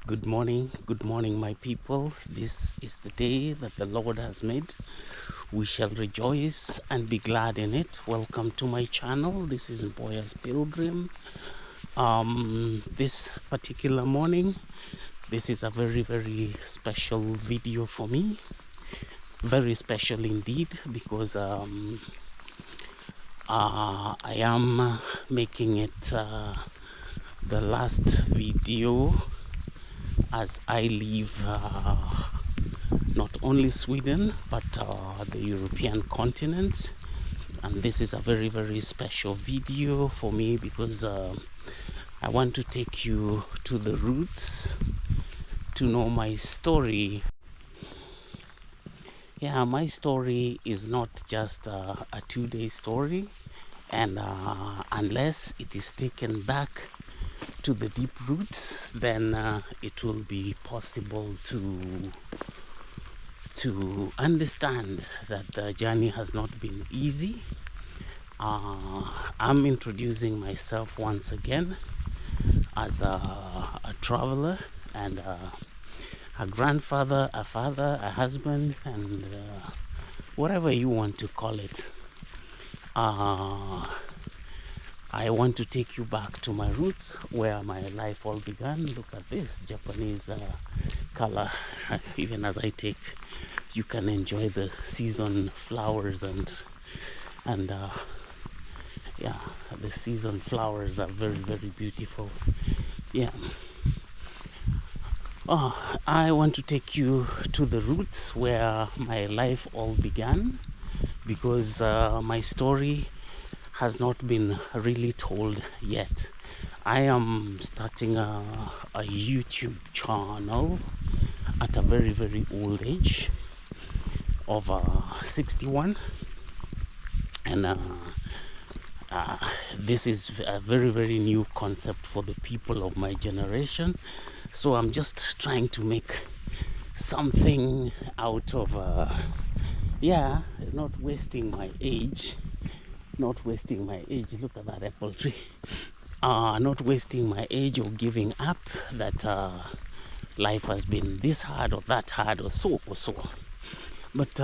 Good morning, my people. This is the day that the Lord has made. We shall rejoice and be glad in it. Welcome to my channel. This is Boyas Pilgrim. This particular morning, this is a very special video for me. Very special indeed, because I am making it the last video as I leave not only Sweden but the European continent. And this is a very special video for me because I want to take you to the roots, to know my story. Yeah, my story is not just a 2-day story, and unless it is taken back to the deep roots, then it will be possible to understand that the journey has not been easy. I'm introducing myself once again as a traveler and a grandfather, a father, a husband, and whatever you want to call it. I want to take you back to my roots, where my life all began. Look at this Japanese color. Even as I take, you can enjoy the season flowers and yeah, the season flowers are very beautiful. Yeah. I want to take you to the roots where my life all began, because my story has not been really told yet. I am starting a YouTube channel at a very old age of 61, and this is a very new concept for the people of my generation. So I'm just trying to make something out of not wasting my age. Look at that apple tree. Not wasting my age or giving up that life has been this hard or that hard or so. But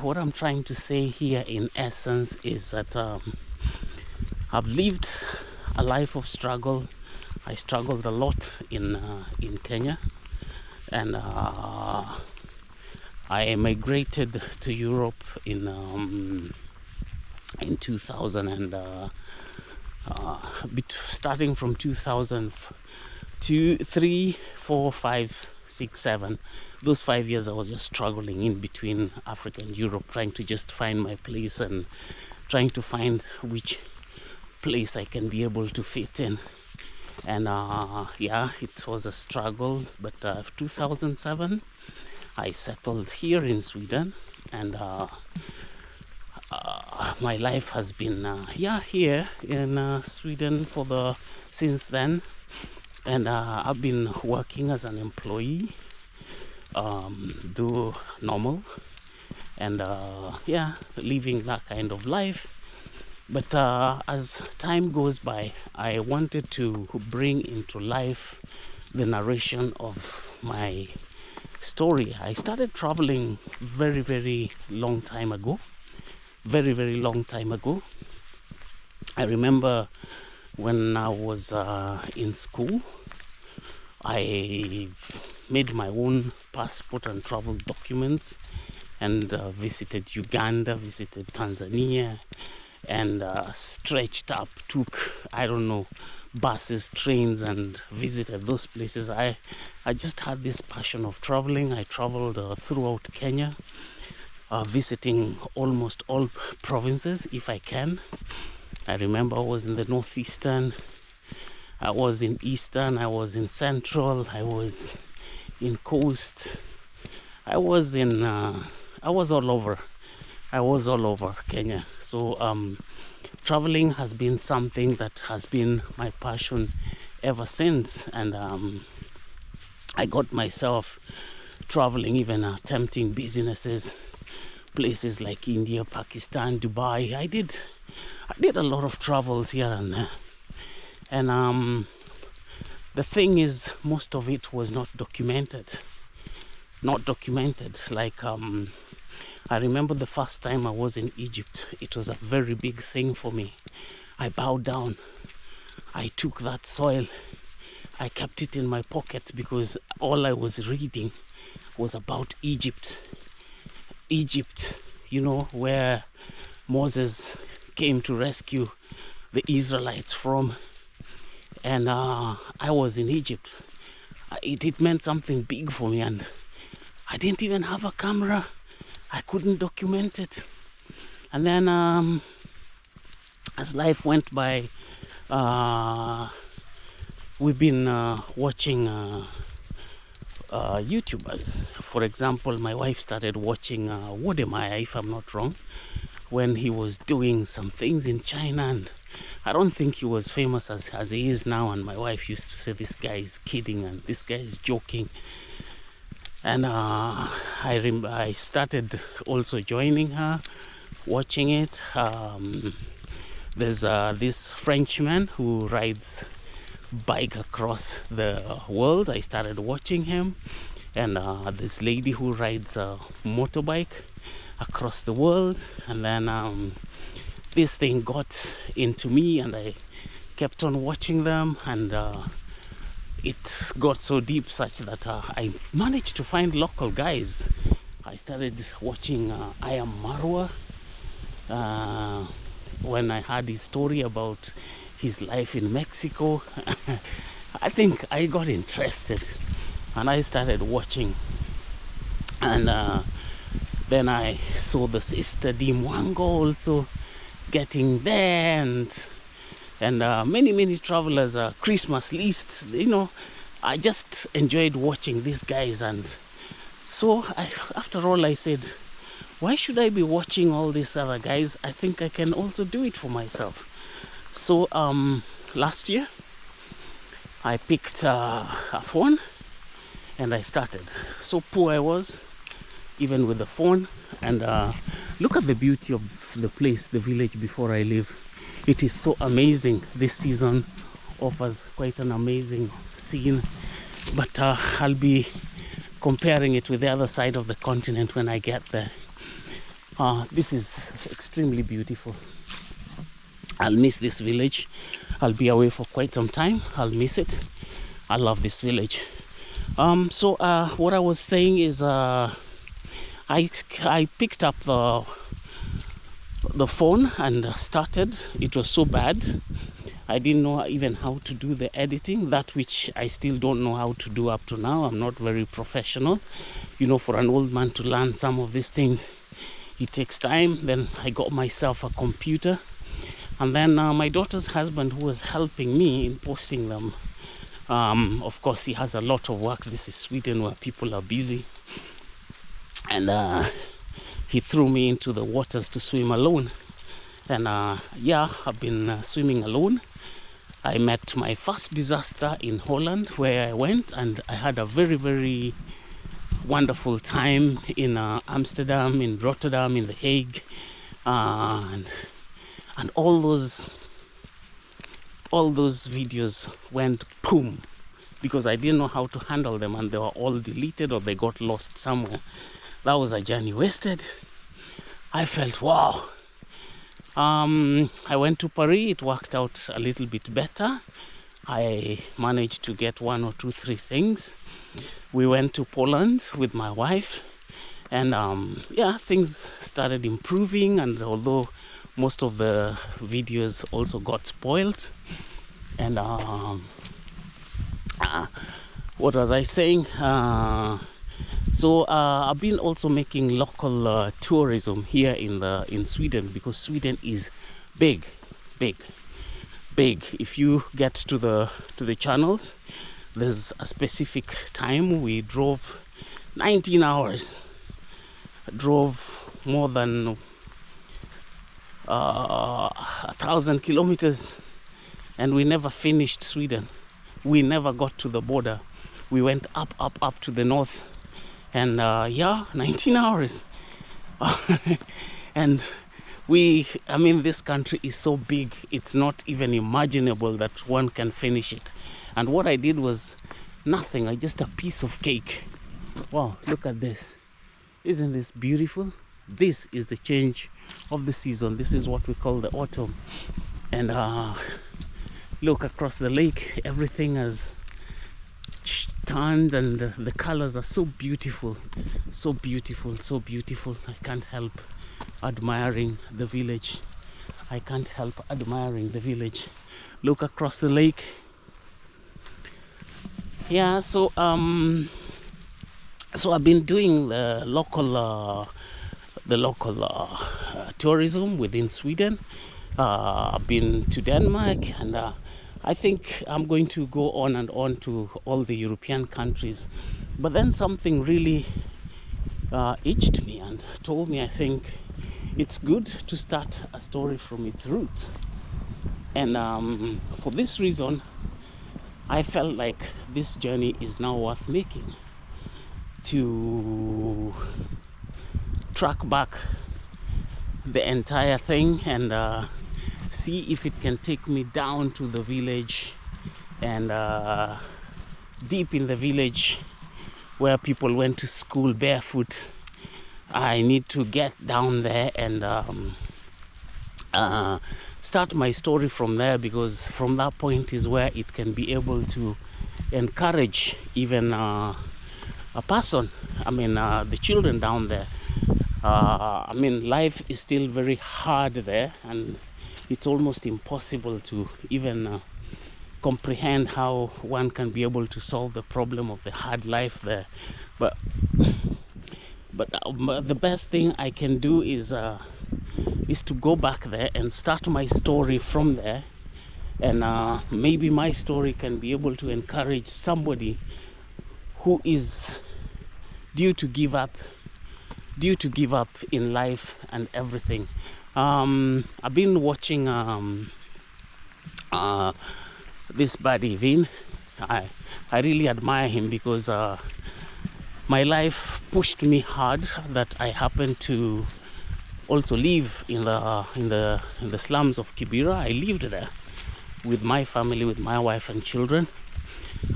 what I'm trying to say here in essence is that I've lived a life of struggle. I struggled a lot in Kenya, and I migrated to Europe in 2000, and starting from 2002, 3, 4, 5, 6, 7. Those 5 years I was just struggling in between Africa and Europe, trying to just find my place and trying to find which place I can be able to fit in. And it was a struggle, but 2007 I settled here in Sweden, and my life has been here in Sweden since then. And I've been working as an employee, do normal, and living that kind of life. But as time goes by, I wanted to bring into life the narration of my story. I started traveling very long time ago. Very long time ago. I remember when I was in school, I made my own passport and travel documents, and visited Uganda, visited Tanzania, and stretched up, took, I don't know, buses, trains, and visited those places. I just had this passion of traveling. I traveled throughout Kenya, visiting almost all provinces if I can. I remember I was in the northeastern, I was in eastern, I was in central, I was in coast, I was all over. I was all over Kenya. So traveling has been something that has been my passion ever since, and I got myself traveling, even attempting businesses, places like India, Pakistan, Dubai. I did a lot of travels here and there, and the thing is, most of it was not documented. Like, I remember the first time I was in Egypt, it was a very big thing for me. I bowed down. I took that soil. I kept it in my pocket because all I was reading was about Egypt. Egypt, where Moses came to rescue the Israelites from. And I was in Egypt. It meant something big for me, and I didn't even have a camera. I couldn't document it. And then as life went by, we've been watching YouTubers. For example, my wife started watching Wodemaya, if I'm not wrong, when he was doing some things in China, and I don't think he was famous as he is now. And my wife used to say, this guy is kidding and this guy is joking. And I started also joining her, watching it. There's this Frenchman who rides bike across the world. I started watching him. And this lady who rides a motorbike across the world. And then this thing got into me, and I kept on watching them, and it got so deep such that I managed to find local guys. I started watching I Am Marwa when I heard his story about his life in Mexico. I think I got interested and I started watching, and then I saw the sister Dimwango also getting there, and many travelers, Christmas lists, I just enjoyed watching these guys. And so after all, I said, why should I be watching all these other guys? I think I can also do it for myself. So last year I picked a phone and I started. So poor I was, even with the phone. And look at the beauty of the place, the village before I leave. It is so amazing. This season offers quite an amazing scene, but I'll be comparing it with the other side of the continent when I get there. This is extremely beautiful. I'll miss this village. I'll be away for quite some time. I'll miss it. I love this village. So what I was saying is I picked up the phone and started. It was so bad. I didn't know even how to do the editing, that which I still don't know how to do up to now. I'm not very professional. For an old man to learn some of these things, it takes time. Then I got myself a computer. And then my daughter's husband, who was helping me in posting them, of course, he has a lot of work. This is Sweden, where people are busy. And he threw me into the waters to swim alone. And I've been swimming alone. I met my first disaster in Holland, where I went, and I had a very, very wonderful time in Amsterdam, in Rotterdam, in The Hague, and all those videos went boom, because I didn't know how to handle them, and they were all deleted or they got lost somewhere. That was a journey wasted. I felt, wow. I went to Paris. It worked out a little bit better. I managed to get 1 or 2, 3 things. We went to Poland with my wife, and things started improving. And although most of the videos also got spoiled, and what was I saying? So I've been also making local tourism here in Sweden, because Sweden is big. If you get to the channels, there's a specific time. We drove 19 hours. Drove more than 1,000 kilometers, and we never finished Sweden. We never got to the border. We went up to the north. And 19 hours. And this country is so big, it's not even imaginable that one can finish it. And what I did was nothing, just a piece of cake. Wow, look at this. Isn't this beautiful? This is the change of the season. This is what we call the autumn. And look across the lake, everything has turned, and the colors are so beautiful, so beautiful, so beautiful. I can't help admiring the village. I can't help admiring the village. Look across the lake. Yeah, so I've been doing the local tourism within Sweden. I've been to Denmark, and I think I'm going to go on and on to all the European countries. But then something really itched me and told me, I think it's good to start a story from its roots. And for this reason, I felt like this journey is now worth making, to track back the entire thing and see if it can take me down to the village, and deep in the village where people went to school barefoot. I need to get down there and start my story from there, because from that point is where it can be able to encourage even a person, the children down there. Life is still very hard there, and it's almost impossible to even comprehend how one can be able to solve the problem of the hard life there. But the best thing I can do is to go back there and start my story from there, and maybe my story can be able to encourage somebody who is due to give up in life and everything. I've been watching this buddy Vin. I really admire him, because my life pushed me hard, that I happened to also live in the slums of Kibera. I lived there with my family, with my wife and children.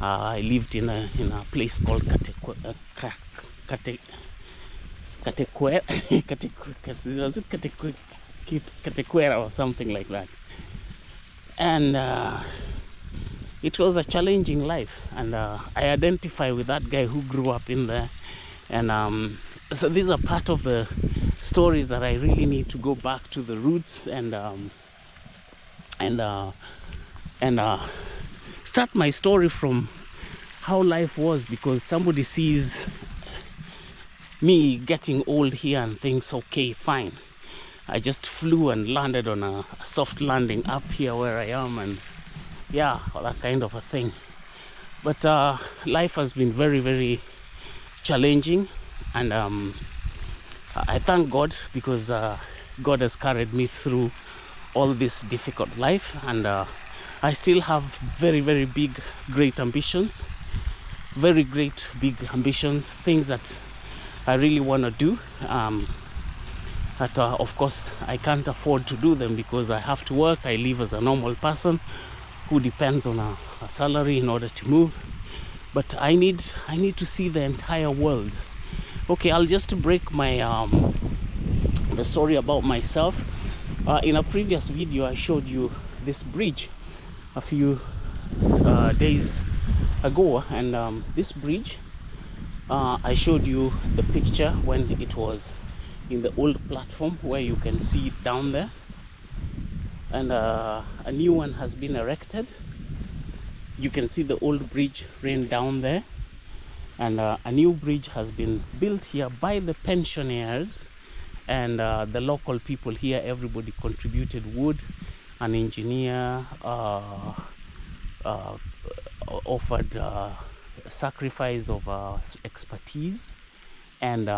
I lived in a place called Katequera or something like that. And it was a challenging life, and I identify with that guy who grew up in there. And so these are part of the stories that I really need to go back to the roots and start my story from how life was, because somebody sees me getting old here and thinks, okay, fine, I just flew and landed on a soft landing up here where I am, and yeah, that kind of a thing. But life has been very, very challenging, and I thank God, because God has carried me through all this difficult life, and I still have very, very big, great ambitions, things that I really want to do. But of course, I can't afford to do them because I have to work. I live as a normal person who depends on a salary in order to move. But I need to see the entire world. Okay, I'll just break my the story about myself. In a previous video, I showed you this bridge a few days ago, and this bridge, I showed you the picture when it was in the old platform where you can see it down there, and a new one has been erected. You can see the old bridge ran down there, and a new bridge has been built here by the pensioners and the local people here. Everybody contributed wood. An engineer offered sacrifice of expertise, and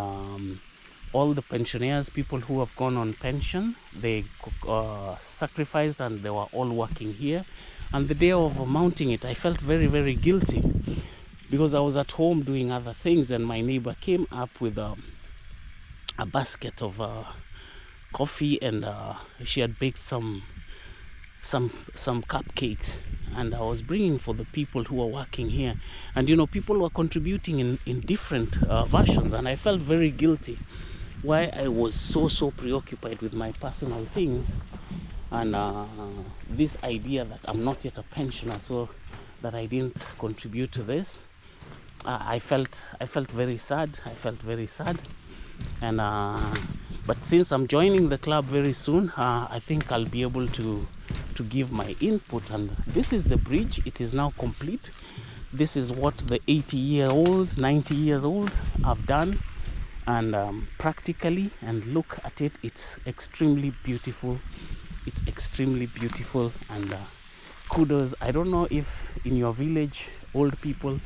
all the pensioners, people who have gone on pension, they sacrificed, and they were all working here. And the day of mounting it, I felt very, very guilty, because I was at home doing other things, and my neighbor came up with a basket of coffee, and she had baked some some cupcakes, and I was bringing for the people who are working here. And people were contributing in different versions, and I felt very guilty why I was so preoccupied with my personal things, and this idea that I'm not yet a pensioner, so that I didn't contribute to this. I felt very sad. And but since I'm joining the club very soon, I think I'll be able to give my input. And this is the bridge. It is now complete. This is what the 80-year-olds, 90 years old have done, and practically, and look at it. It's extremely beautiful. And kudos. I don't know if in your village old people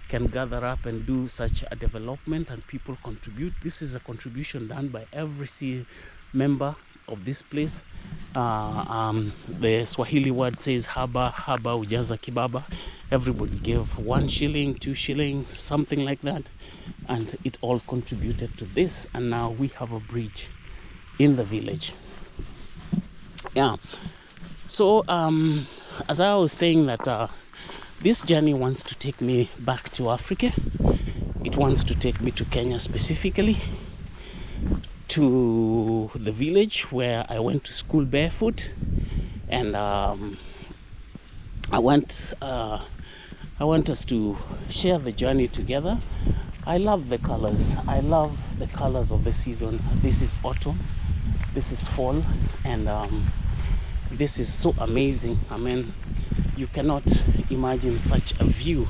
can gather up and do such a development and people contribute. This is a contribution done by every member of this place. The Swahili word says haba ujaza kibaba. Everybody gave 1 shilling, 2 shillings, something like that, and it all contributed to this, and now we have a bridge in the village. Yeah, so as I was saying, that this journey wants to take me back to Africa. It wants to take me to Kenya, specifically to the village where I went to school barefoot, and I want us to share the journey together. I love the colors. Of the season. This is autumn, this is fall, and this is so amazing. I mean, you cannot imagine such a view.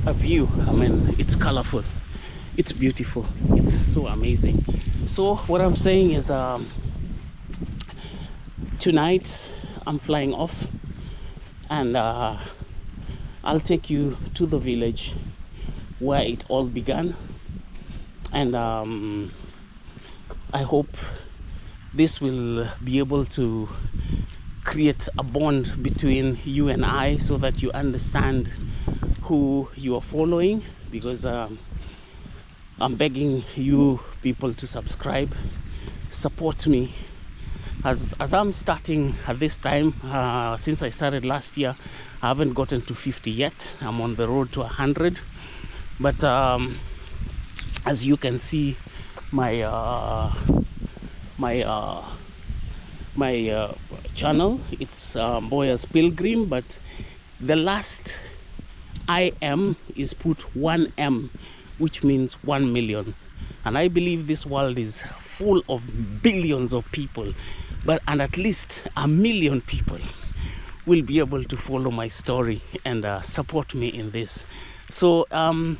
I mean, it's colorful, it's beautiful, it's so amazing. So what I'm saying is, tonight I'm flying off, and I'll take you to the village where it all began, and I hope this will be able to create a bond between you and I, so that you understand who you are following, because I'm begging you people to subscribe, support me, as I'm starting at this time. Since I started last year, I haven't gotten to 50 yet. I'm on the road to 100, but as you can see, my channel, it's Mboya's Pilgrim, but the last IM is put 1M, which means 1 million. And I believe this world is full of billions of people, and at least 1 million people will be able to follow my story and support me in this. So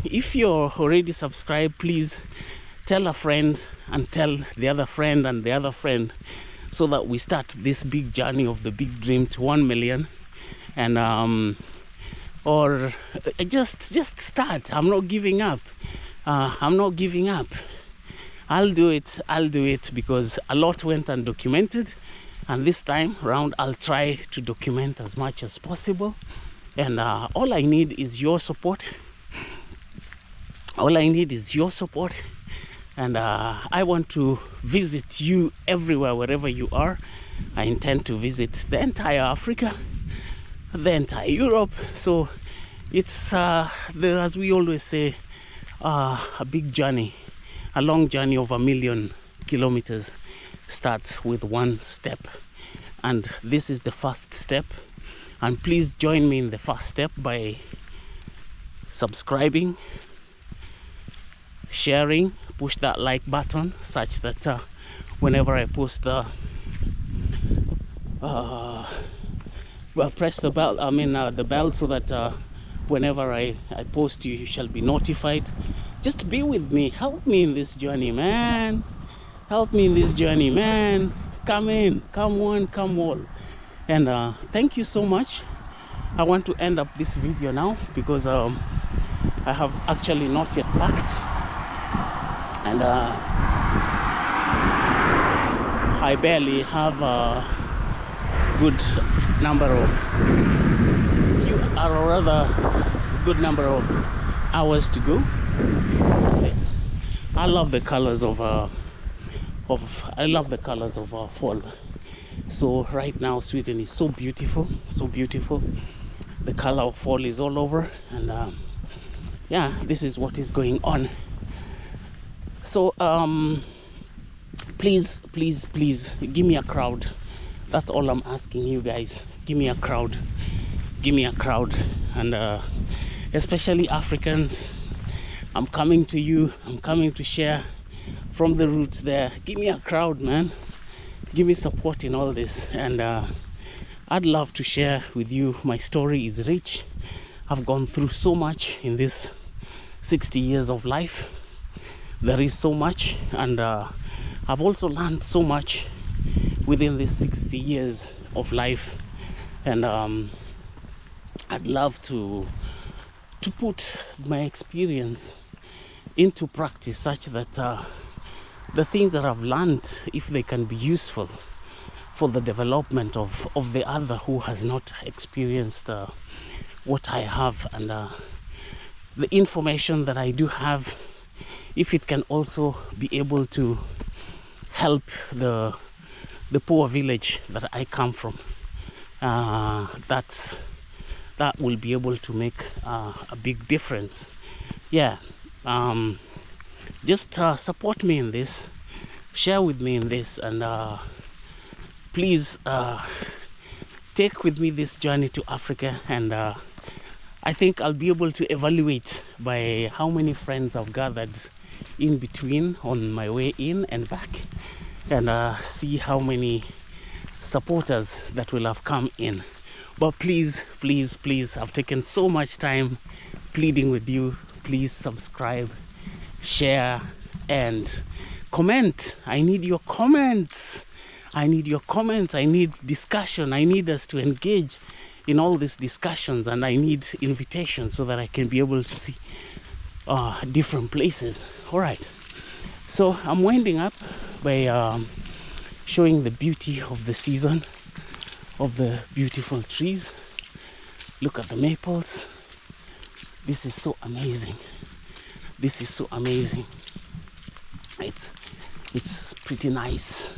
if you're already subscribed, please tell a friend and tell the other friend and the other friend, so that we start this big journey of the big dream to 1 million. And or just start. I'm not giving up. I'll do it, because a lot went undocumented, and this time around I'll try to document as much as possible. And all I need is your support. And I want to visit you everywhere, wherever you are. I intend to visit the entire Africa, the entire Europe. So it's as we always say, a big journey, a long journey of 1 million kilometers starts with one step, and this is the first step. And please join me in the first step by subscribing, sharing, push that like button, such that whenever I post press the bell, the bell, so that whenever I post, you shall be notified. Just be with me, help me in this journey, man. Come in, come on, come all. And thank you so much. I want to end up this video now, because I have actually not yet packed, and I barely have a good number of hours to go. Yes, I love the colors of fall. So right now Sweden is so beautiful, so beautiful. The color of fall is all over, and yeah, this is what is going on. So please give me a crowd. That's all I'm asking you guys. Give me a crowd, and especially Africans, I'm coming to you. I'm coming to share from the roots there. Give me a crowd, man. Give me support in all this, and I'd love to share with you. My story is rich. I've gone through so much in this 60 years of life. There is so much, and I've also learned so much within this 60 years of life, and I'd love to put my experience into practice, such that the things that I've learned, if they can be useful for the development of the other who has not experienced what I have, and the information that I do have, if it can also be able to help the poor village that I come from, that will be able to make a big difference. Yeah, just support me in this, share with me in this, and please take with me this journey to Africa. And I think I'll be able to evaluate by how many friends I've gathered in between on my way in and back, and see how many supporters that will have come in. But please, I've taken so much time pleading with you. Please subscribe, share, and comment. I need your comments. I need discussion. I need us to engage in all these discussions, and I need invitations so that I can be able to see different places. All right, so I'm winding up by showing the beauty of the season, of the beautiful trees. Look at the maples. This is so amazing. It's pretty nice.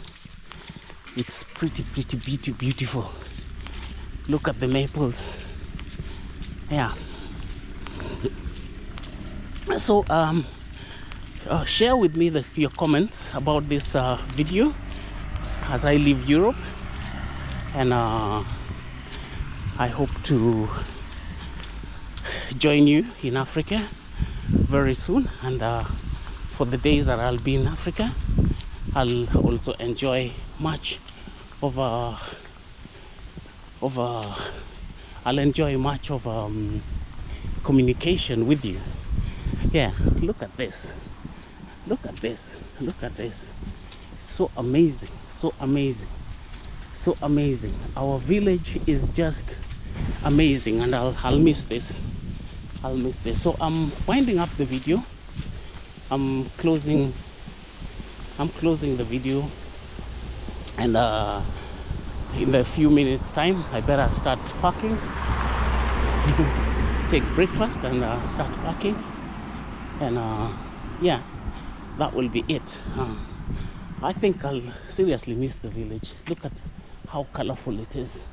It's pretty beautiful. Look at the maples. Yeah. So share with me your comments about this video as I leave Europe, and I hope to join you in Africa very soon. And for the days that I'll be in Africa, I'll also enjoy much of communication with you. Yeah, look at this. It's so amazing. Our village is just amazing, and I'll miss this. So I'm winding up the video. I'm closing the video, and in a few minutes time I better start packing. Take breakfast and start packing, and yeah, that will be it. I think I'll seriously miss the village. Look at how colorful it is.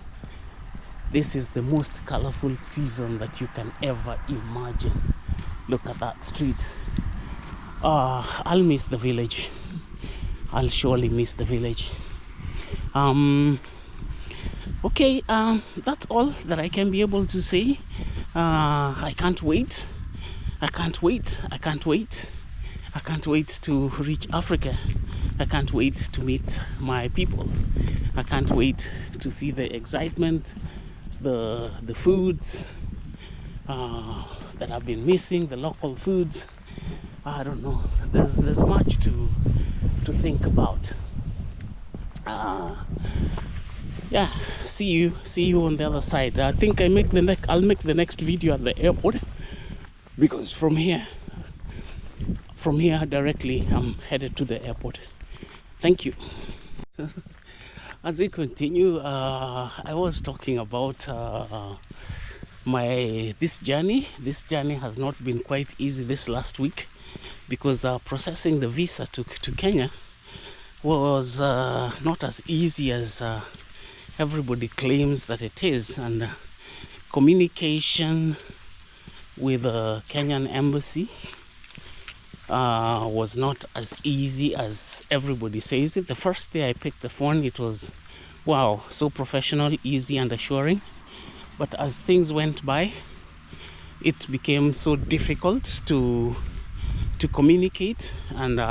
This is the most colorful season that you can ever imagine. Look at that street. I'll miss the village. I'll surely miss the village. Okay, that's all that I can be able to say. I can't wait to reach Africa. I can't wait to meet my people. I can't wait to see the excitement, the foods that I've been missing, the local foods. I don't know. There's much to think about. Yeah, see you on the other side. I think I'll make the next video at the airport, because from here directly I'm headed to the airport. Thank you. As we continue, I was talking about this journey. This journey has not been quite easy this last week, because processing the visa to Kenya was not as easy as everybody claims that it is, and communication with the Kenyan embassy was not as easy as everybody says it. The first day I picked the phone, it was wow, so professional, easy and assuring. But as things went by, it became so difficult to communicate, and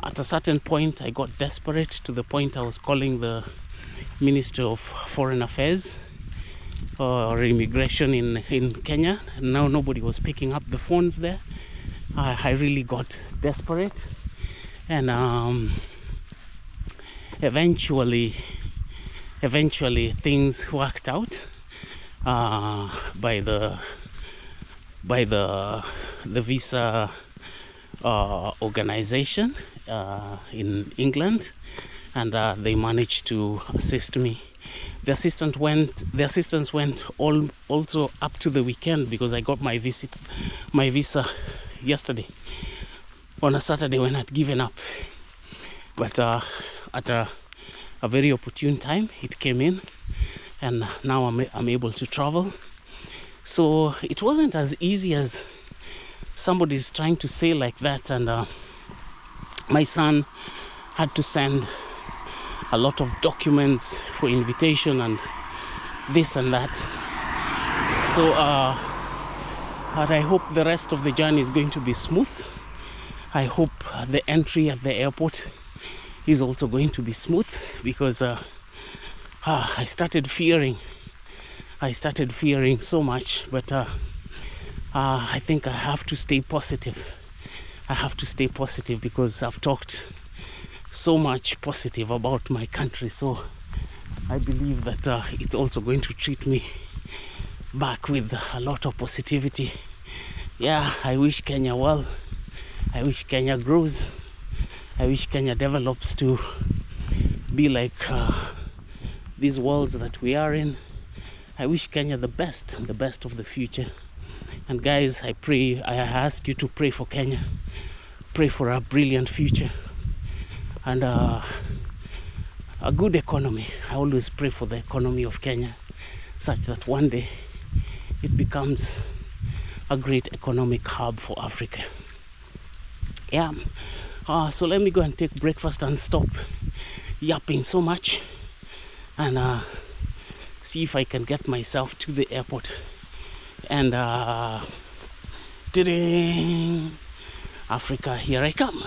at a certain point I got desperate to the point I was calling the Ministry of Foreign Affairs or Immigration in Kenya, and now nobody was picking up the phones there. I really got desperate, and eventually things worked out by the visa organization in England, and they managed to assist me. The assistants went also up to the weekend, because I got my visa yesterday on a Saturday when I'd given up. But at a very opportune time, it came in, and now I'm able to travel. So it wasn't as easy as somebody's trying to say like that, and my son had to send a lot of documents for invitation and this and that. So but I hope the rest of the journey is going to be smooth. I hope the entry at the airport is also going to be smooth, because I started fearing so much, but I think I have to stay positive. Because I've talked so much positive about my country, so I believe that it's also going to treat me back with a lot of positivity. Yeah, I wish Kenya well. I wish Kenya grows. I wish Kenya develops to be like these worlds that we are in. I wish Kenya the best of the future. And guys, I ask you to pray for Kenya. Pray for a brilliant future and a good economy. I always pray for the economy of Kenya, such that one day it becomes a great economic hub for Africa. Yeah. So let me go and take breakfast and stop yapping so much, and see if I can get myself to the airport. And Africa, here I come.